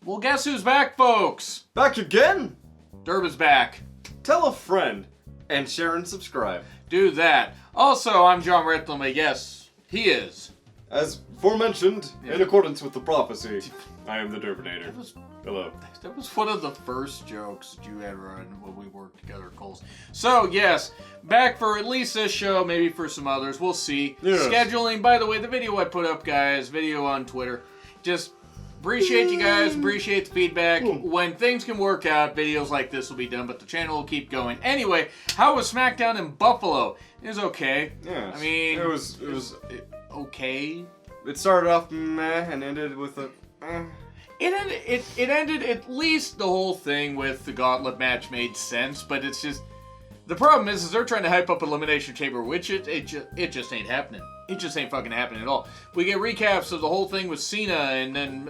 Well, guess who's back, folks? Back again? Durba's back. Tell a friend and share and subscribe. Do that. Also, I'm John Ritlam. Yes, he is. As aforementioned, in accordance with the prophecy, I am the Durbinator. Hello. That was one of the first jokes that you had run when we worked together, Coles. So, yes, back for at least this show, maybe for some others. We'll see. Yes. Scheduling, by the way, the video I put up, guys, video on Twitter. Just appreciate you guys, appreciate the feedback. When things can work out, videos like this will be done, but the channel will keep going. Anyway, how was SmackDown in Buffalo? It was okay. Yes. I mean, it was okay. It started off meh and ended with a It ended, at least the whole thing with the gauntlet match made sense, but it's just, the problem is they're trying to hype up Elimination Chamber, which it just ain't happening. It just ain't fucking happening at all. We get recaps of the whole thing with Cena and then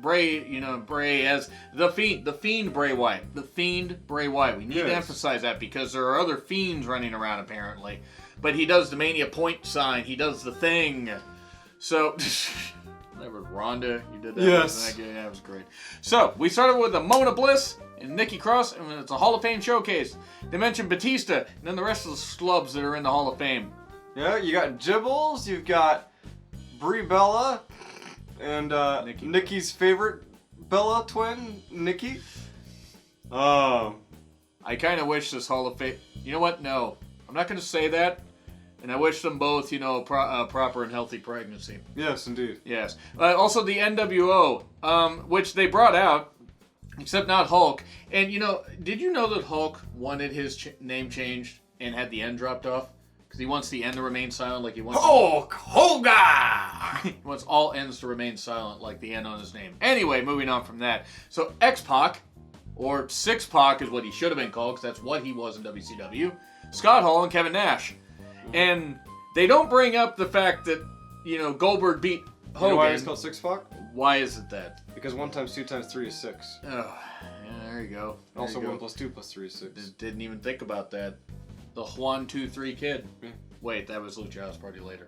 Bray as the Fiend Bray Wyatt. The Fiend Bray Wyatt. We need to emphasize that because there are other Fiends running around apparently. But he does the Mania point sign. He does the thing. So... That was Rhonda. You did that. Yes. Yeah, that was great. So, we started with a Mona Bliss and Nikki Cross, and it's a Hall of Fame showcase. They mentioned Batista, and then the rest of the schlubs that are in the Hall of Fame. Yeah, you got Gibbles, you've got Brie Bella, and Nikki's favorite Bella twin, Nikki. I kind of wish this Hall of Fame... You know what? No. I'm not going to say that. And I wish them both, proper and healthy pregnancy. Yes, indeed. Yes. Also, the NWO, which they brought out, except not Hulk. And, did you know that Hulk wanted his name changed and had the N dropped off? Because he wants the N to remain silent like he wants... Hulk Hogan! He wants all N's to remain silent like the N on his name. Anyway, moving on from that. So, X-Pac, or Six-Pac is what he should have been called, because that's what he was in WCW. Scott Hall and Kevin Nash. And they don't bring up the fact that, Goldberg beat Hogan. You know why it's called Six-Pac? Why is it that? Because 1 times 2 times 3 is 6. Oh, yeah, there you go. Also, 1 plus 2 plus 3 is 6. Didn't even think about that. The 1, 2, 3 kid. Yeah. Wait, that was Lucha House Party later.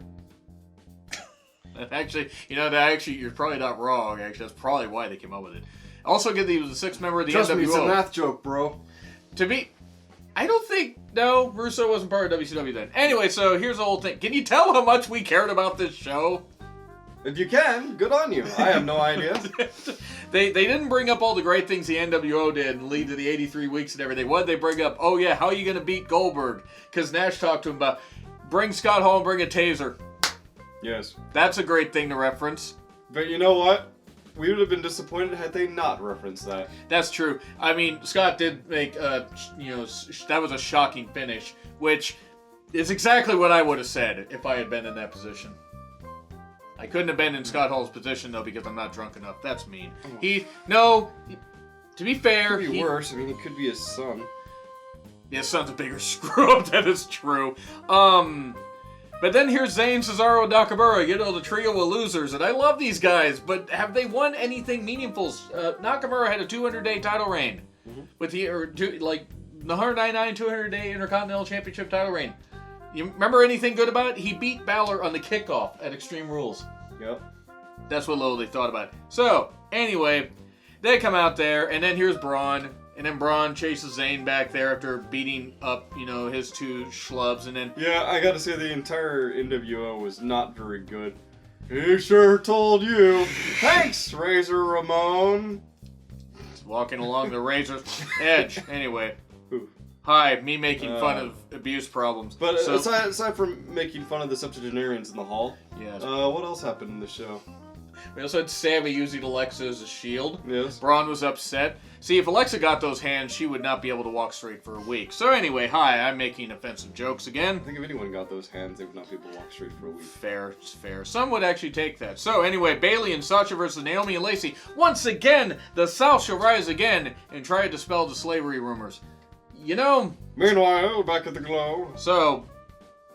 Actually, you're probably not wrong. Actually, that's probably why they came up with it. Also, he was a 6th member of the Trust NWO. me, it's a math joke, bro. I don't think... No, Russo wasn't part of WCW then. Anyway, so here's the whole thing. Can you tell how much we cared about this show? If you can, good on you. I have no idea. They didn't bring up all the great things the NWO did and lead to the 83 weeks and everything. What did they bring up? Oh, yeah, how are you going to beat Goldberg? Because Nash talked to him about, bring Scott Hall and bring a taser. Yes. That a great thing to reference. But you know what? We would have been disappointed had they not referenced that. That's true. I mean, Scott did make, that was a shocking finish, which is exactly what I would have said if I had been in that position. I couldn't have been in Scott Hall's position, though, because I'm not drunk enough. That's mean. To be fair... It could be worse. I mean, he could be his son. Yeah, his son's a bigger screw-up. That is true. But then here's Zayn, Cesaro, Nakamura, the trio of losers. And I love these guys, but have they won anything meaningful? Nakamura had a 200-day title reign. Mm-hmm. With the 199 200-day Intercontinental Championship title reign. You remember anything good about it? He beat Balor on the kickoff at Extreme Rules. Yep. That's what little they thought about it. So, anyway, they come out there, and then here's Braun. And then Braun chases Zayn back there after beating up, his 2 schlubs, and then... Yeah, I gotta say the entire NWO was not very good. He sure told you. Thanks, Razor Ramon. Walking along the razor's edge. Anyway. Ooh. Hi, me making fun of abuse problems. But aside from making fun of the septuagenarians in the hall, yes. What else happened in the show? We also had Sammy using Alexa as a shield. Yes. Braun was upset. See, if Alexa got those hands, she would not be able to walk straight for a week. So anyway, hi, I'm making offensive jokes again. I think if anyone got those hands, they would not be able to walk straight for a week. Fair, it's fair. Some would actually take that. So anyway, Bayley and Sasha versus Naomi and Lacey. Once again, the South shall rise again and try to dispel the slavery rumors. Meanwhile, back at the Glow. So,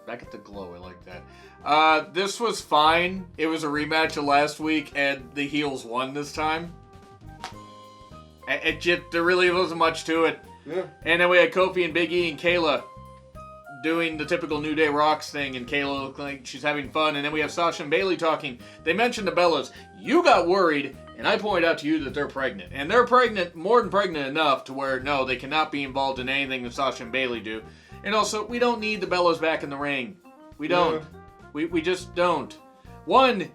back at the Glow, I like that. This was fine. It was a rematch of last week, and the heels won this time. There really wasn't much to it. Yeah. And then we had Kofi and Big E and Kayla doing the typical New Day Rocks thing, and Kayla looked like she's having fun. And then we have Sasha and Bayley talking. They mentioned the Bellas. You got worried And I point out to you that they're pregnant. And they're pregnant, more than pregnant enough to where, no, they cannot be involved in anything that Sasha and Bayley do. And also, we don't need the Bellas back in the ring. We don't. Yeah. We just don't. One,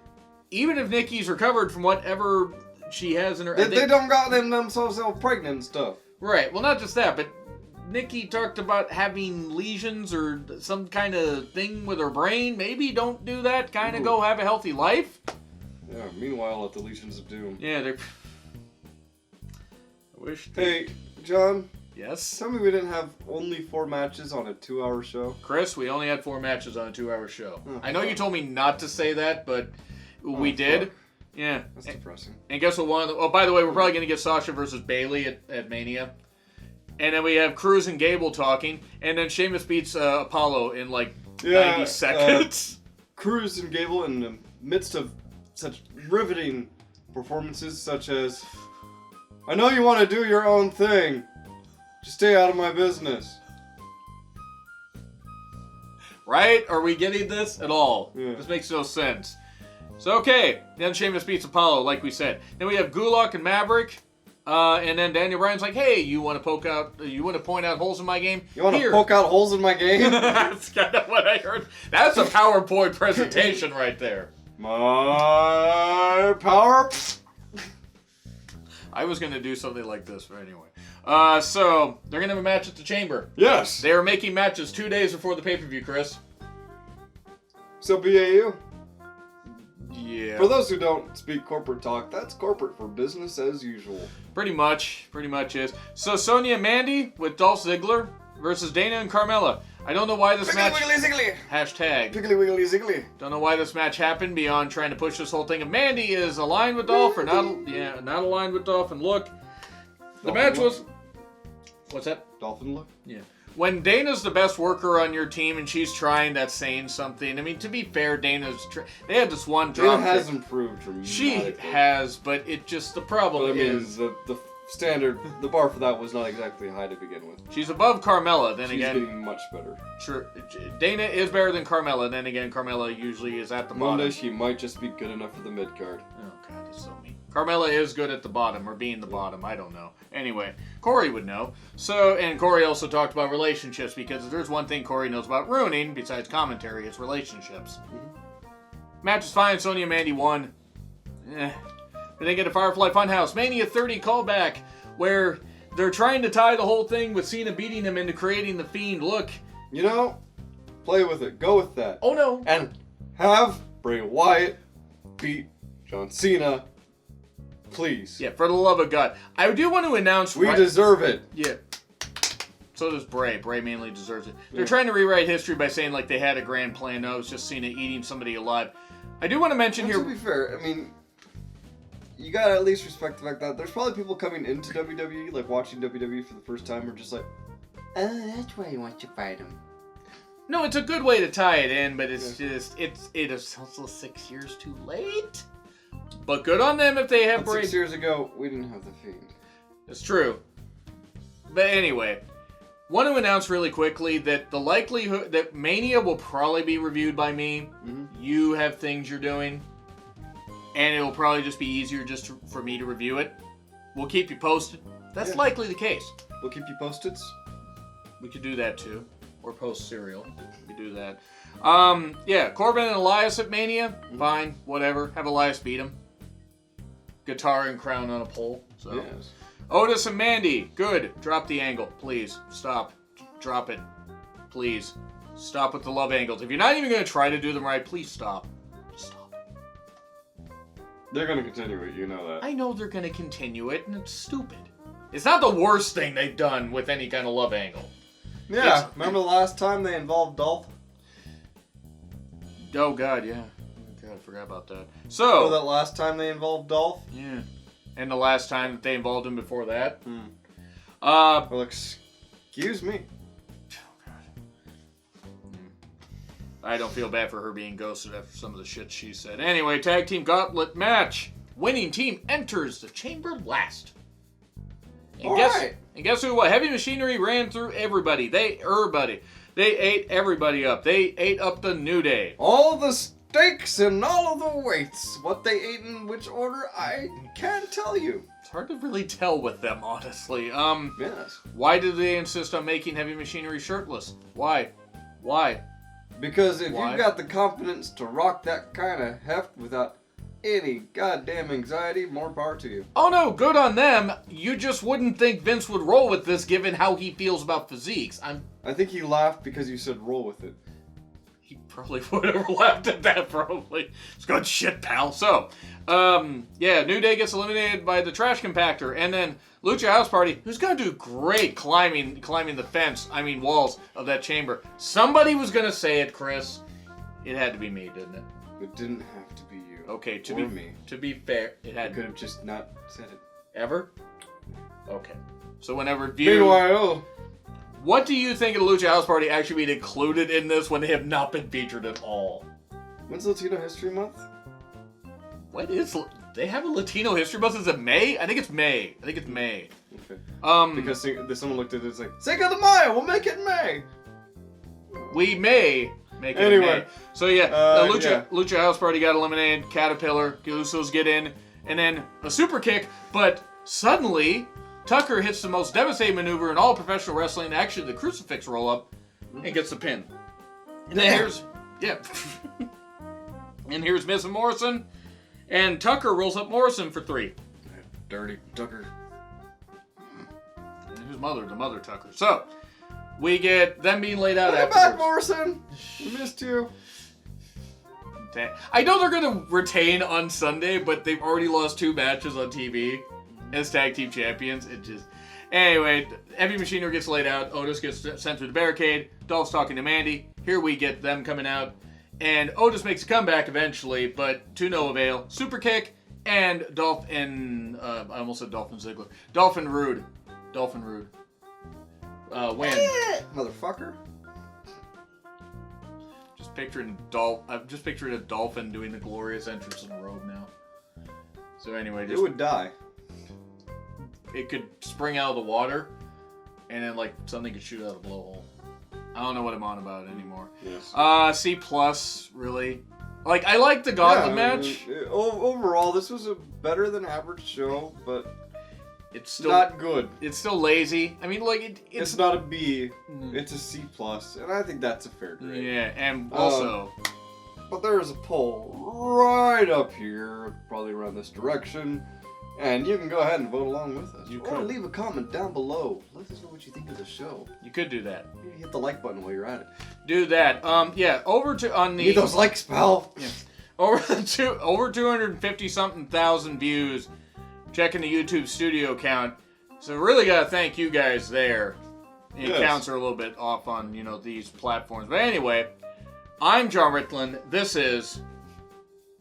even if Nikki's recovered from whatever she has in her... They don't got themselves pregnant and stuff. Right. Well, not just that, but Nikki talked about having lesions or some kind of thing with her brain. Maybe don't do that. Kind of go have a healthy life. Yeah, meanwhile, at the Legions of Doom. Yeah, they're... I wish... Hey, John? Yes? Tell me we didn't have only 4 matches on a 2-hour show. Chris, we only had 4 matches on a 2-hour show. Oh, I know you told me not to say that, but we did. Fuck. Yeah. That's depressing. And guess what one of the... Oh, by the way, we're probably going to get Sasha versus Bayley at Mania. And then we have Cruz and Gable talking. And then Sheamus beats Apollo in like 90 seconds. Cruz and Gable in the midst of such riveting performances such as, I know you want to do your own thing. Just stay out of my business. Right? Are we getting this at all? Yeah. This makes no sense. So, okay. Then Sheamus beats Apollo, like we said. Then we have Gulak and Maverick. And then Daniel Bryan's like, hey, you want to point out holes in my game? You want to poke out holes in my game? That's kind of what I heard. That's a PowerPoint presentation right there. My power. I was going to do something like this, but anyway. So, they're going to have a match at the Chamber. Yes. They are making matches 2 days before the pay-per-view, Chris. So, BAU? Yeah. For those who don't speak corporate talk, that's corporate for business as usual. Pretty much is. So, Sonya and Mandy with Dolph Ziggler versus Dana and Carmella. I don't know why this match... Wiggly ziggly. Hashtag. Piggly wiggly ziggly. Don't know why this match happened beyond trying to push this whole thing. If Mandy is aligned with Dolph or not... Yeah, not aligned with Dolph. And look, the match was... What's that? Dolphin look? Yeah. When Dana's the best worker on your team and she's trying, that's saying something. I mean, to be fair, Dana's... They had this one drop. Dana has improved dramatically. She has, but it just... The problem is... the standard, the bar for that was not exactly high to begin with. She's above Carmella, then she's again... She's getting much better. Sure. Dana is better than Carmella, then again, Carmella usually is at the bottom. Monday, she might just be good enough for the mid-card. Oh, God, that's so mean. Carmella is good at the bottom, or being the bottom, I don't know. Anyway, Corey would know. So, and Corey also talked about relationships, because if there's one thing Corey knows about ruining, besides commentary, it's relationships. Mm-hmm. Match is fine, Sonya and Mandy won. Then they get a Firefly Funhouse Mania 30 callback, where they're trying to tie the whole thing with Cena beating him into creating the Fiend. Look. You know, play with it. Go with that. Oh, no. And have Bray Wyatt beat John Cena. Please. Yeah, for the love of God. I do want to announce... We deserve it. Yeah. So does Bray. Bray mainly deserves it. They're trying to rewrite history by saying like they had a grand plan. No, it was just Cena eating somebody alive. I do want to mention here... To be fair, I mean... You gotta at least respect the fact that there's probably people coming into WWE, like watching WWE for the first time, are just like, oh, that's why you want to fight him. No, it's a good way to tie it in, but it's just, it is also 6 years too late. But good on them if they have Bray. 6 years ago, we didn't have the Fiend. It's true. But anyway, want to announce really quickly that the likelihood that Mania will probably be reviewed by me. Mm-hmm. You have things you're doing. And it'll probably just be easier for me to review it. We'll keep you posted. That's likely the case. We'll keep you posted. We could do that too. Or post serial. We could do that. Corbin and Elias at Mania. Mm-hmm. Fine. Whatever. Have Elias beat him. Guitar and crown on a pole. So. Yes. Otis and Mandy. Good. Drop the angle. Please. Stop. Drop it. Please. Stop with the love angles. If you're not even going to try to do them right, please stop. They're going to continue it, you know that. I know they're going to continue it, and it's stupid. It's not the worst thing they've done with any kind of love angle. Yeah, remember the last time they involved Dolph? Oh, God, yeah. Oh, God, I forgot about that. So... Oh, that last time they involved Dolph? Yeah. And the last time that they involved him before that? Well, excuse me. I don't feel bad for her being ghosted after some of the shit she said. Anyway, tag team gauntlet match. Winning team enters the chamber last. And guess who? What? Heavy Machinery ran through everybody. They ate everybody up. They ate up the New Day. All the steaks and all of the weights. What they ate in which order, I can't tell you. It's hard to really tell with them, honestly. Yes. Why do they insist on making Heavy Machinery shirtless? Why? Because if Why? you've got the confidence to rock that kind of heft without any goddamn anxiety, more power to you. Oh no, good on them. You just wouldn't think Vince would roll with this given how he feels about physiques. I think he laughed because you said roll with it. He probably would have laughed at that, probably. It's good shit, pal. So, yeah, New Day gets eliminated by the trash compactor, and then Lucha House Party, who's gonna do great climbing the fence, walls of that chamber. Somebody was gonna say it, Chris. It had to be me, didn't it? It didn't have to be you. Okay, or me. To be fair, it had I could have just not said it. Ever? Okay. So whenever view... Meanwhile, What do you think of the Lucha House Party actually being included in this when they have not been featured at all? when's Latino History Month? What is... They have a Latino History Month? Is it May? I think it's May. Okay. Because Because someone looked at it and it's like, Cinco de Mayo, we'll make it in May. we may make it Anyway. in May. So yeah, yeah. Lucha House Party got eliminated. Caterpillar, Usos get in, and then a super kick. But suddenly, Tucker hits the most devastating maneuver in all professional wrestling. Actually, the crucifix roll up, and gets the pin. And then here's and here's Miz and Morrison, and Tucker rolls up Morrison for 3. Dirty Tucker. And his mother, the mother Tucker. So we get them being laid out Welcome afterwards. back, Morrison. We missed you. I know they're going to retain on Sunday, but they've already lost 2 matches on TV as tag team champions. It just... Anyway, Heavy Machinery gets laid out. Otis gets sent through the barricade. Dolph's talking to Mandy. Here we get them coming out. And Otis makes a comeback eventually, but to no avail. Super kick, and Dolph and... I almost said Dolphin Ziggler. Dolphin Rude. Win. Motherfucker. I'm just picturing a dolphin doing the glorious entrance in a robe now. So anyway, It would die. It could spring out of the water, and then like something could shoot out a blowhole. I don't know what I'm on about anymore. Yes. C+, really. Like, I like the Gauntlet match. Overall, this was a better than average show, but It's still not good. It's still lazy. It's not a B. It's a C+, and I think that's a fair grade. Yeah, and also... But there's a poll right up here, probably around this direction, and you can go ahead and vote along with us. You or could. leave a comment down below. Let us know what you think of the show. You could do that. Maybe hit the like button while you're at it. Do that. Yeah, over to... on the... Need those likes, pal! Yeah. Over 250-something thousand views checking the YouTube studio count. So really gotta thank you guys there. And Yes. counts are a little bit off on, these platforms. But anyway, I'm John Rickland. This is...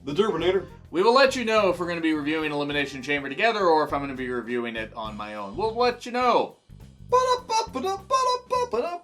The Turbinator. We will let you know if we're going to be reviewing Elimination Chamber together or if I'm going to be reviewing it on my own. We'll let you know. Ba-da-ba-ba-da-ba-da-ba-da-ba-da.